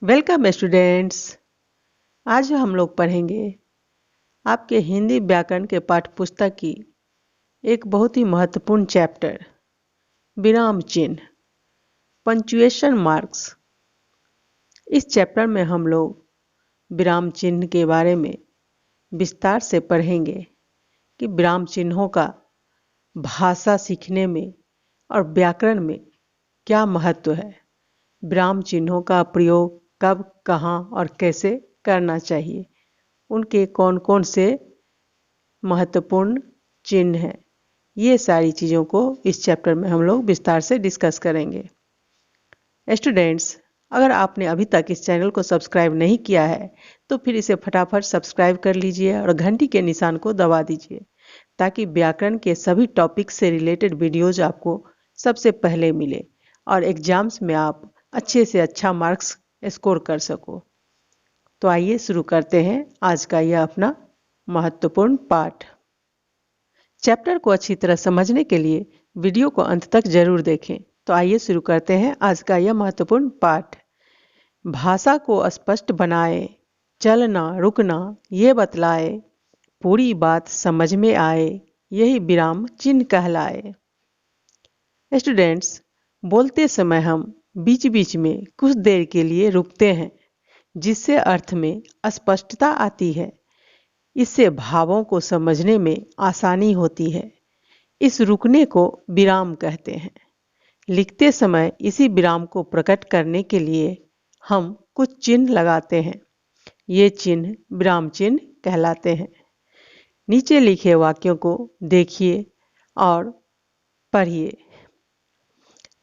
Welcome students. आज हम लोग पढ़ेंगे आपके हिंदी व्याकरण के पाठ्य पुस्तक की एक बहुत ही महत्वपूर्ण चैप्टर विराम चिन्ह, पंक्चुएशन मार्क्स। इस चैप्टर में हम लोग विराम चिन्ह के बारे में विस्तार से पढ़ेंगे कि विराम चिन्हों का भाषा सीखने में और व्याकरण में क्या महत्व है, विराम चिन्हों का प्रयोग कब, कहाँ और कैसे करना चाहिए, उनके कौन कौन से महत्वपूर्ण चिन्ह हैं, ये सारी चीज़ों को इस चैप्टर में हम लोग विस्तार से डिस्कस करेंगे। स्टूडेंट्स, अगर आपने अभी तक इस चैनल को सब्सक्राइब नहीं किया है तो फिर इसे फटाफट सब्सक्राइब कर लीजिए और घंटी के निशान को दबा दीजिए ताकि व्याकरण के सभी टॉपिक से रिलेटेड वीडियोज आपको सबसे पहले मिले और एग्जाम्स में आप अच्छे से अच्छा मार्क्स स्कोर कर सको। तो आइए शुरू करते हैं आज का यह अपना महत्वपूर्ण पाठ। चैप्टर को अच्छी तरह समझने के लिए वीडियो को अंत तक जरूर देखें। तो आइए शुरू करते हैं आज का यह महत्वपूर्ण पाठ। भाषा को स्पष्ट बनाए, चलना रुकना ये बतलाए, पूरी बात समझ में आए, यही विराम चिन्ह कहलाए। स्टूडेंट्स, बोलते समय हम बीच बीच में कुछ देर के लिए रुकते हैं जिससे अर्थ में स्पष्टता आती है। इससे भावों को समझने में आसानी होती है। इस रुकने को विराम कहते हैं। लिखते समय इसी विराम को प्रकट करने के लिए हम कुछ चिन्ह लगाते हैं। ये चिन्ह विराम चिन्ह कहलाते हैं। नीचे लिखे वाक्यों को देखिए और पढ़िए।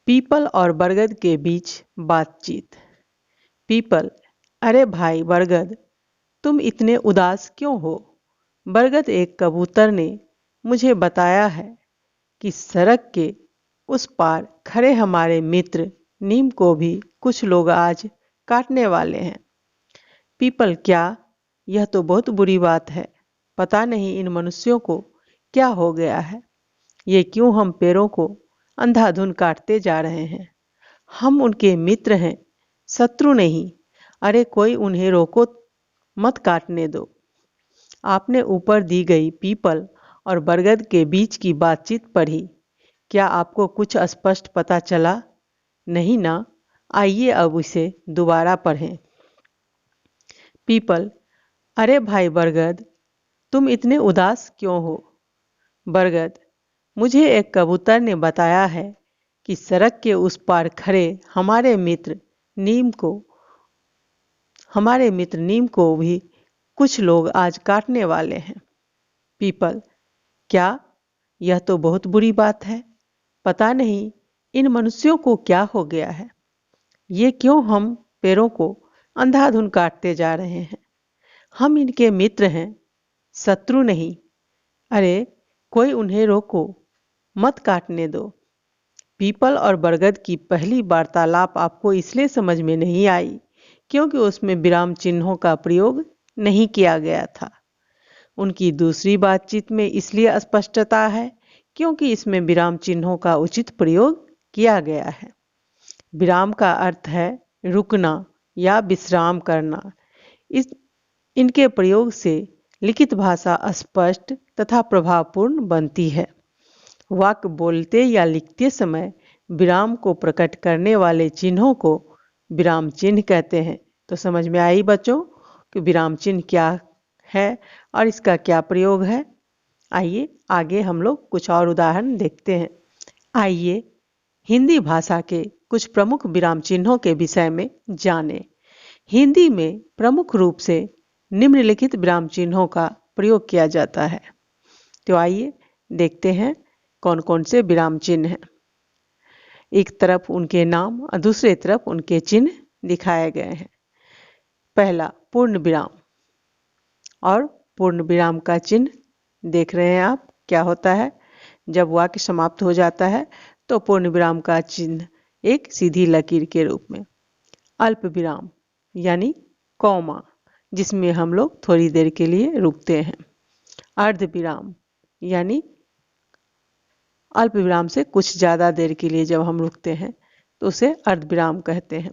पीपल और बरगद के बीच बातचीत। पीपल: अरे भाई बरगद, तुम इतने उदास क्यों हो? बरगद: एक कबूतर ने मुझे बताया है कि सड़क के उस पार खड़े हमारे मित्र नीम को भी कुछ लोग आज काटने वाले हैं। पीपल: क्या? यह तो बहुत बुरी बात है। पता नहीं इन मनुष्यों को क्या हो गया है। ये क्यों हम पेड़ों को अंधाधुंध काटते जा रहे हैं। हम उनके मित्र हैं, शत्रु नहीं। अरे कोई उन्हें रोको, मत काटने दो। आपने ऊपर दी गई पीपल और बरगद के बीच की बातचीत पढ़ी। क्या आपको कुछ स्पष्ट पता चला? नहीं ना? आइए अब इसे दोबारा पढ़ें। पीपल: अरे भाई बरगद, तुम इतने उदास क्यों हो? बरगद: मुझे एक कबूतर ने बताया है कि सड़क के उस पार खड़े हमारे मित्र नीम को भी कुछ लोग आज काटने वाले हैं। पीपल: क्या? यह तो बहुत बुरी बात है। पता नहीं इन मनुष्यों को क्या हो गया है। ये क्यों हम पेड़ों को अंधाधुंध काटते जा रहे हैं। हम इनके मित्र हैं, शत्रु नहीं। अरे कोई उन्हें रोको, मत काटने दो। पीपल और बरगद की पहली वार्तालाप आपको इसलिए समझ में नहीं आई क्योंकि उसमें विराम चिन्हों का प्रयोग नहीं किया गया था। उनकी दूसरी बातचीत में इसलिए स्पष्टता है क्योंकि इसमें विराम चिन्हों का उचित प्रयोग किया गया है। विराम का अर्थ है रुकना या विश्राम करना। इनके प्रयोग से लिखित भाषा स्पष्ट तथा प्रभावपूर्ण बनती है। वाक्य बोलते या लिखते समय विराम को प्रकट करने वाले चिन्हों को विराम चिन्ह कहते हैं। तो समझ में आई बच्चों कि विराम चिन्ह क्या है और इसका क्या प्रयोग है। आइए आगे हम लोग कुछ और उदाहरण देखते हैं। आइए हिंदी भाषा के कुछ प्रमुख विराम चिन्हों के विषय में जानें। हिंदी में प्रमुख रूप से निम्नलिखित विराम चिन्हों का प्रयोग किया जाता है। तो आइए देखते हैं कौन कौन से विराम चिन्ह हैं। एक तरफ उनके नाम और दूसरे तरफ उनके चिन्ह दिखाए गए हैं। पहला पूर्ण विराम। और पूर्ण विराम का चिन्ह देख रहे हैं आप क्या होता है। जब वाक्य समाप्त हो जाता है तो पूर्ण विराम का चिन्ह एक सीधी लकीर के रूप में। अल्प विराम यानी कॉमा, जिसमें हम लोग थोड़ी देर के लिए रुकते हैं। अर्ध विराम यानी अल्प विराम से कुछ ज़्यादा देर के लिए जब हम रुकते हैं तो उसे अर्धविराम कहते हैं।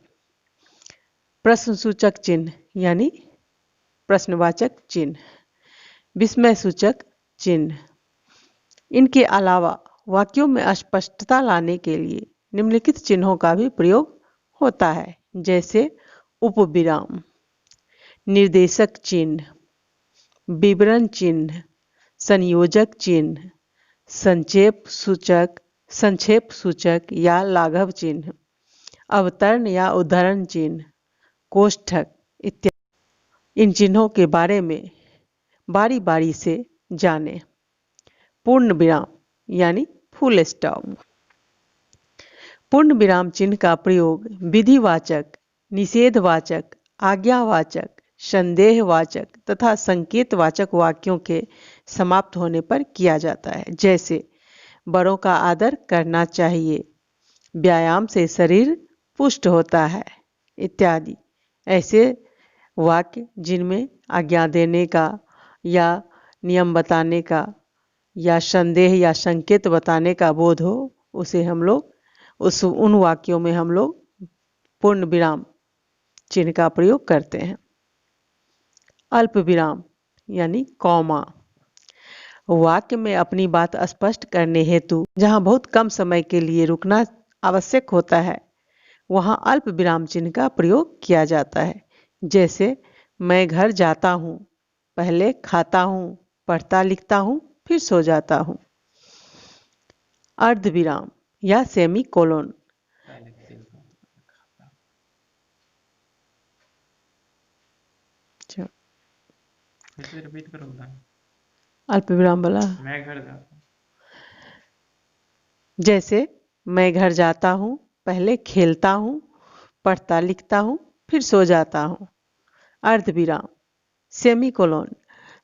प्रश्नसूचक चिन्ह यानी प्रश्नवाचक चिन्ह, विस्मय सूचक चिन्ह। इनके अलावा वाक्यों में अस्पष्टता लाने के लिए निम्नलिखित चिन्हों का भी प्रयोग होता है, जैसे उपविराम, निर्देशक चिन्ह, विवरण चिन्ह, संयोजक चिन्ह, संक्षेप सूचक या लाघव चिन्ह, अवतरण या उद्धरण चिन्ह, कोष्ठक इत्यादि। इन चिन्हों के बारे में बारी बारी से जानें। पूर्ण विराम यानी फुल स्टॉप। पूर्ण विराम चिन्ह का प्रयोग विधिवाचक, निषेधवाचक, आज्ञावाचक, संदेहवाचक तथा संकेतवाचक वाक्यों के समाप्त होने पर किया जाता है, जैसे बड़ों का आदर करना चाहिए, व्यायाम से शरीर पुष्ट होता है इत्यादि। ऐसे वाक्य जिनमें आज्ञा देने का या नियम बताने का या संदेह या संकेत बताने का बोध हो, उसे हम लोग उन वाक्यों में हम लोग पूर्ण विराम चिन्ह का प्रयोग करते हैं। अल्प विराम यानी कॉमा। वाक्य में अपनी बात स्पष्ट करने हेतु जहां बहुत कम समय के लिए रुकना आवश्यक होता है, वहां अल्प विराम चिन्ह का प्रयोग किया जाता है, जैसे मैं घर जाता हूं, पहले खाता हूं, पढ़ता लिखता हूं, फिर सो जाता हूं। अर्ध विराम या सेमी कोलोन। अल्प विराम वाला, मैं घर जाता हूं, जैसे मैं घर जाता हूं, पहले खेलता हूं, पढ़ता लिखता हूं, फिर सो जाता हूं। अर्ध विराम सेमी कोलोन,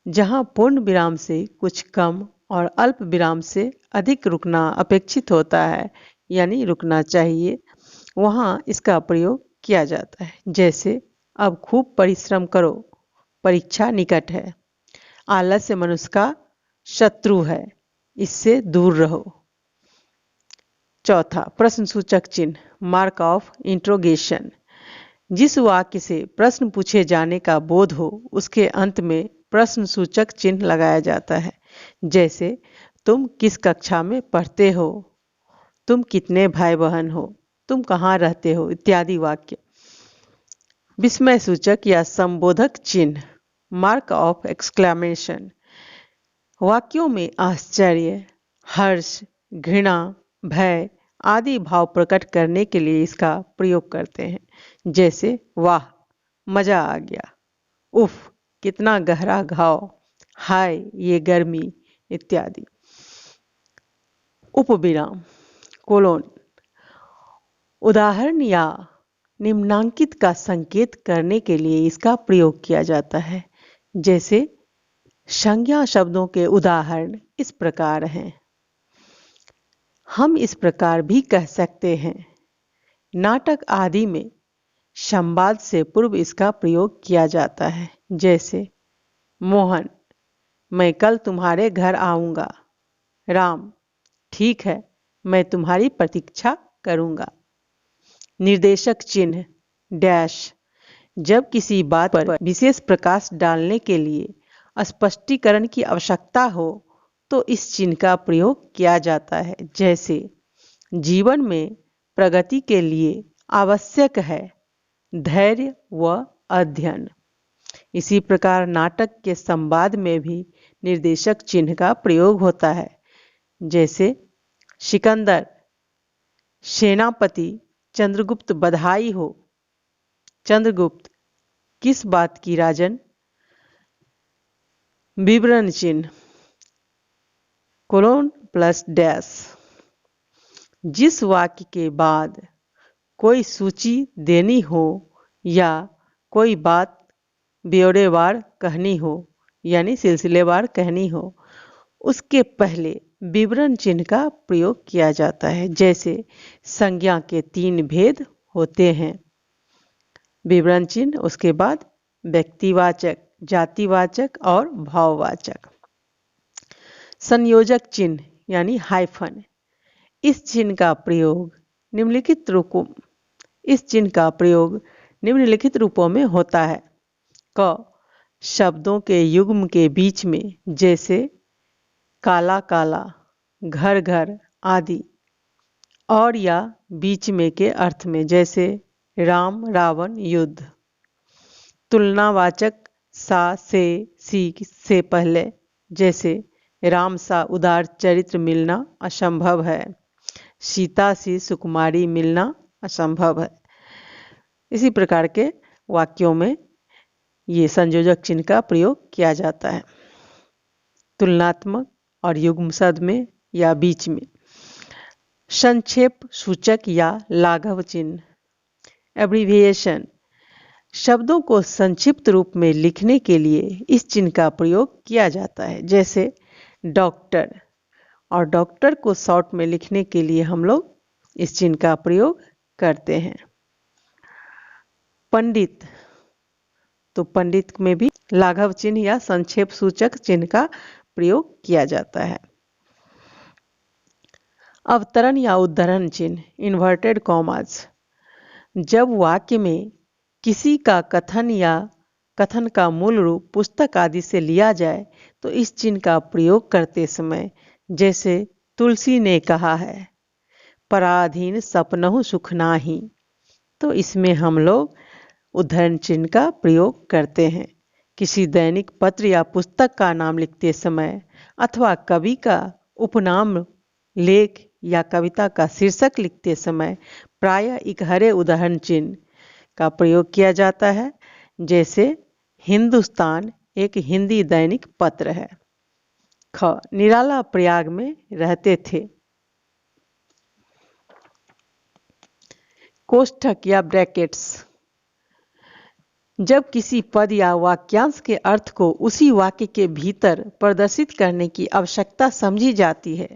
जहां पूर्ण विराम से कुछ कम और अल्प विराम से अधिक रुकना अपेक्षित होता है यानी रुकना चाहिए, वहां इसका प्रयोग किया जाता है, जैसे अब खूब परिश्रम करो, परीक्षा निकट है, आलस्य मनुष्य का शत्रु है, इससे दूर रहो। चौथा, प्रश्नसूचक चिन्ह, मार्क ऑफ इंट्रोगेशन। जिस वाक्य से प्रश्न पूछे जाने का बोध हो, उसके अंत में प्रश्नसूचक चिन्ह लगाया जाता है, जैसे तुम किस कक्षा में पढ़ते हो, तुम कितने भाई बहन हो, तुम कहाँ रहते हो इत्यादि वाक्य। विस्मय सूचक या संबोधक चिन्ह, मार्क ऑफ एक्सक्लेमेशन। वाक्यों में आश्चर्य, हर्ष, घृणा, भय आदि भाव प्रकट करने के लिए इसका प्रयोग करते हैं, जैसे वाह मजा आ गया, उफ कितना गहरा घाव, हाय ये गर्मी इत्यादि। उपविराम कोलोन, उदाहरण या निम्नांकित का संकेत करने के लिए इसका प्रयोग किया जाता है, जैसे संज्ञा शब्दों के उदाहरण इस प्रकार हैं। हम इस प्रकार भी कह सकते हैं, नाटक आदि में संवाद से पूर्व इसका प्रयोग किया जाता है, जैसे मोहन मैं कल तुम्हारे घर आऊंगा, राम ठीक है मैं तुम्हारी प्रतीक्षा करूंगा। निर्देशक चिन्ह डैश, जब किसी बात पर विशेष प्रकाश डालने के लिए स्पष्टीकरण की आवश्यकता हो तो इस चिन्ह का प्रयोग किया जाता है, जैसे जीवन में प्रगति के लिए आवश्यक है धैर्य व अध्ययन। इसी प्रकार नाटक के संवाद में भी निर्देशक चिन्ह का प्रयोग होता है, जैसे सिकंदर सेनापति चंद्रगुप्त बधाई हो, चंद्रगुप्त किस बात की राजन। विवरण चिन्ह कोलोन प्लस डैश, जिस वाक्य के बाद कोई सूची देनी हो या कोई बात ब्यौरेवार कहनी हो यानी सिलसिलेवार कहनी हो, उसके पहले विवरण चिन्ह का प्रयोग किया जाता है, जैसे संज्ञा के 3 भेद होते हैं, विवरण चिन्ह, उसके बाद व्यक्तिवाचक, जातिवाचक और भाववाचक। संयोजक चिन्ह यानी हाइफन, इस चिन्ह का प्रयोग निम्नलिखित रूपों में होता है। क, शब्दों के युग्म के बीच में, जैसे काला काला, घर घर आदि। और या बीच में के अर्थ में, जैसे राम रावण युद्ध। तुलनावाचक सा से सी से पहले, जैसे राम सा उदार चरित्र मिलना असंभव है, सीता सी सुकुमारी मिलना असंभव है। इसी प्रकार के वाक्यों में ये संयोजक चिन्ह का प्रयोग किया जाता है, तुलनात्मक और युग्म शब्द में या बीच में। संक्षेप सूचक या लाघव चिन्ह, एब्रीविएशन, शब्दों को संक्षिप्त रूप में लिखने के लिए इस चिन्ह का प्रयोग किया जाता है, जैसे डॉक्टर। और डॉक्टर को शॉर्ट में लिखने के लिए हम लोग इस चिन्ह का प्रयोग करते हैं। पंडित, तो पंडित में भी लाघव चिन्ह या संक्षेप सूचक चिन्ह का प्रयोग किया जाता है। अवतरण या उद्धरण चिन्ह, इन्वर्टेड कॉमास, जब वाक्य में किसी का कथन या कथन का मूल रूप पुस्तक आदि से लिया जाए तो इस चिन्ह का प्रयोग करते समय, जैसे तुलसी ने कहा है पराधीन सपनहु सुख नाही, तो इसमें हम लोग उद्धरण चिन्ह का प्रयोग करते हैं। किसी दैनिक पत्र या पुस्तक का नाम लिखते समय अथवा कवि का उपनाम, लेख या कविता का शीर्षक लिखते समय प्रायः इकहरे उद्धरण चिन्ह का प्रयोग किया जाता है, जैसे हिंदुस्तान एक हिंदी दैनिक पत्र है। ख, निराला प्रयाग में रहते थे। कोष्ठक या ब्रैकेट्स, जब किसी पद या वाक्यांश के अर्थ को उसी वाक्य के भीतर प्रदर्शित करने की आवश्यकता समझी जाती है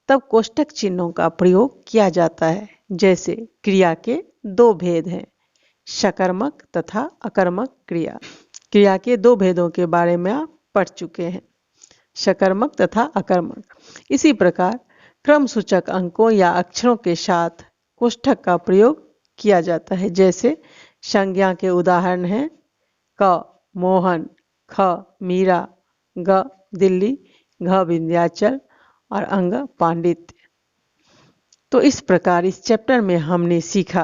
तब कोष्ठक चिन्हों का प्रयोग किया जाता है। जैसे क्रिया के दो भेद हैं, सकर्मक तथा अकर्मक क्रिया। क्रिया के दो भेदों के बारे में आप पढ़ चुके हैं, सकर्मक तथा अकर्मक। इसी प्रकार क्रम सूचक अंकों या अक्षरों के साथ कोष्ठक का प्रयोग किया जाता है। जैसे संज्ञा के उदाहरण हैं क मोहन, ख मीरा, ग दिल्ली, घ विंध्याचल और अंग पांडित्य। तो इस प्रकार इस चैप्टर में हमने सीखा,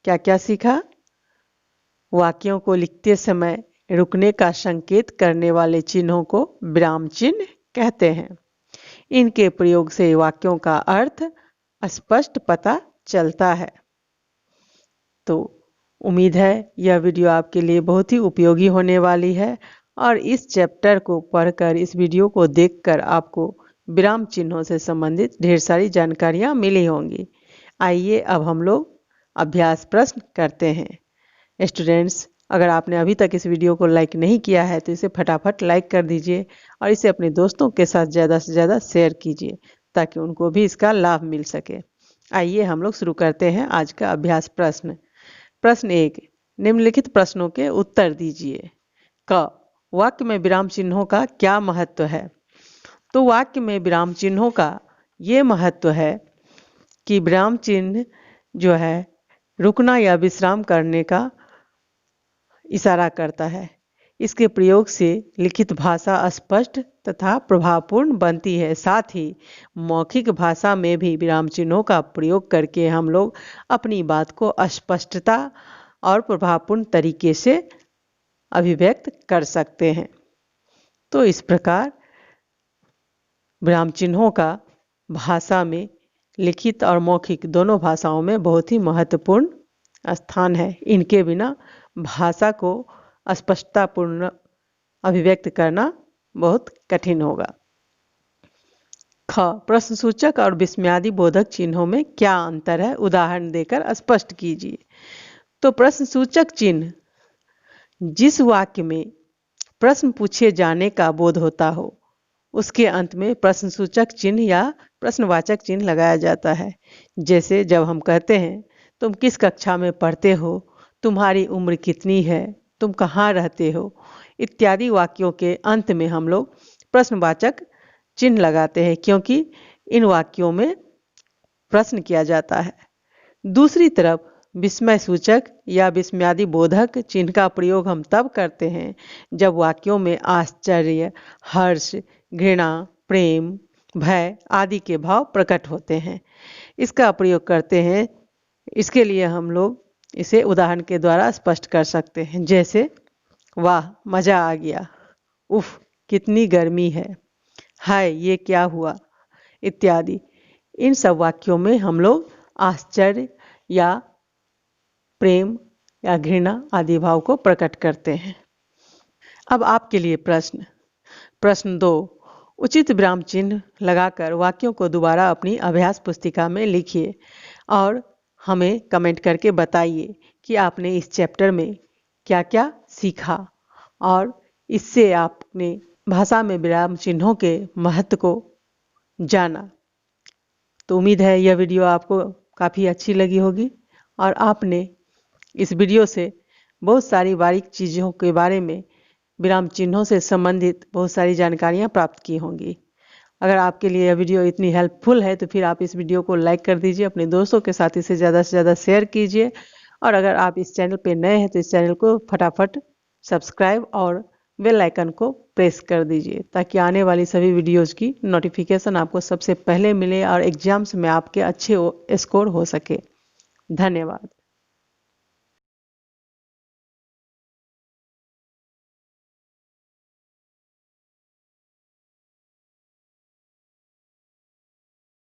क्या क्या सीखा? वाक्यों को लिखते समय रुकने का संकेत करने वाले चिन्हों को विराम चिन्ह कहते हैं। इनके प्रयोग से वाक्यों का अर्थ स्पष्ट पता चलता है। तो उम्मीद है यह वीडियो आपके लिए बहुत ही उपयोगी होने वाली है और इस चैप्टर को पढ़कर, इस वीडियो को देखकर आपको विराम चिन्हों से संबंधित ढेर सारी जानकारियां मिली होंगी। आइए अब हम लोग अभ्यास प्रश्न करते हैं। स्टूडेंट्स, अगर आपने अभी तक इस वीडियो को लाइक नहीं किया है तो इसे फटाफट लाइक कर दीजिए और इसे अपने दोस्तों के साथ ज़्यादा से ज़्यादा शेयर कीजिए ताकि उनको भी इसका लाभ मिल सके। आइए हम लोग शुरू करते हैं आज का अभ्यास प्रश्न। प्रश्न 1, निम्नलिखित प्रश्नों के उत्तर दीजिए। क, वाक्य में विराम चिन्हों का क्या महत्व है? तो वाक्य में विराम चिन्हों का ये महत्व है कि विराम चिन्ह जो है रुकना या विश्राम करने का इशारा करता है। इसके प्रयोग से लिखित भाषा स्पष्ट तथा प्रभावपूर्ण बनती है। साथ ही मौखिक भाषा में भी विराम चिन्हों का प्रयोग करके हम लोग अपनी बात को स्पष्टता और प्रभावपूर्ण तरीके से अभिव्यक्त कर सकते हैं। तो इस प्रकार विराम चिन्हों का भाषा में, लिखित और मौखिक दोनों भाषाओं में बहुत ही महत्वपूर्ण स्थान है। इनके बिना भाषा को स्पष्टतापूर्ण अभिव्यक्त करना बहुत कठिन होगा। ख, प्रश्नसूचक और विस्मयादि बोधक चिन्हों में क्या अंतर है? उदाहरण देकर स्पष्ट कीजिए। तो प्रश्नसूचक चिन्ह जिस वाक्य में प्रश्न पूछे जाने का बोध होता हो उसके अंत में प्रश्नसूचक चिन्ह या प्रश्नवाचक चिन्ह लगाया जाता है। जैसे जब हम कहते हैं तुम किस कक्षा में पढ़ते हो, तुम्हारी उम्र कितनी है, तुम कहाँ रहते हो, इत्यादि वाक्यों के अंत में हम लोग प्रश्नवाचक चिन्ह लगाते हैं, क्योंकि इन वाक्यों में प्रश्न किया जाता है। दूसरी तरफ विस्मय सूचक या विस्मयादि बोधक चिन्ह का प्रयोग हम तब करते हैं जब वाक्यों में आश्चर्य, हर्ष, घृणा, प्रेम, भय आदि के भाव प्रकट होते हैं। इसका प्रयोग करते हैं, इसके लिए हम लोग इसे उदाहरण के द्वारा स्पष्ट कर सकते हैं, जैसे वाह मजा आ गया, उफ कितनी गर्मी है, हाय ये क्या हुआ इत्यादि। इन सब वाक्यों में हम लोग आश्चर्य या प्रेम या घृणा आदि भाव को प्रकट करते हैं। अब आपके लिए प्रश्न 2, उचित विराम चिन्ह लगाकर वाक्यों को दोबारा अपनी अभ्यास पुस्तिका में लिखिए और हमें कमेंट करके बताइए कि आपने इस चैप्टर में क्या क्या सीखा और इससे आपने भाषा में विराम चिन्हों के महत्व को जाना। तो उम्मीद है यह वीडियो आपको काफ़ी अच्छी लगी होगी और आपने इस वीडियो से बहुत सारी बारीक चीज़ों के बारे में, विराम चिन्हों से संबंधित बहुत सारी जानकारियां प्राप्त की होंगी। अगर आपके लिए यह वीडियो इतनी हेल्पफुल है तो फिर आप इस वीडियो को लाइक कर दीजिए, अपने दोस्तों के साथ इसे ज़्यादा से ज़्यादा शेयर कीजिए और अगर आप इस चैनल पे नए हैं तो इस चैनल को फटाफट सब्सक्राइब और बेल आइकन को प्रेस कर दीजिए ताकि आने वाली सभी वीडियोज़ की नोटिफिकेशन आपको सबसे पहले मिले और एग्जाम्स में आपके अच्छे स्कोर हो सके। धन्यवाद।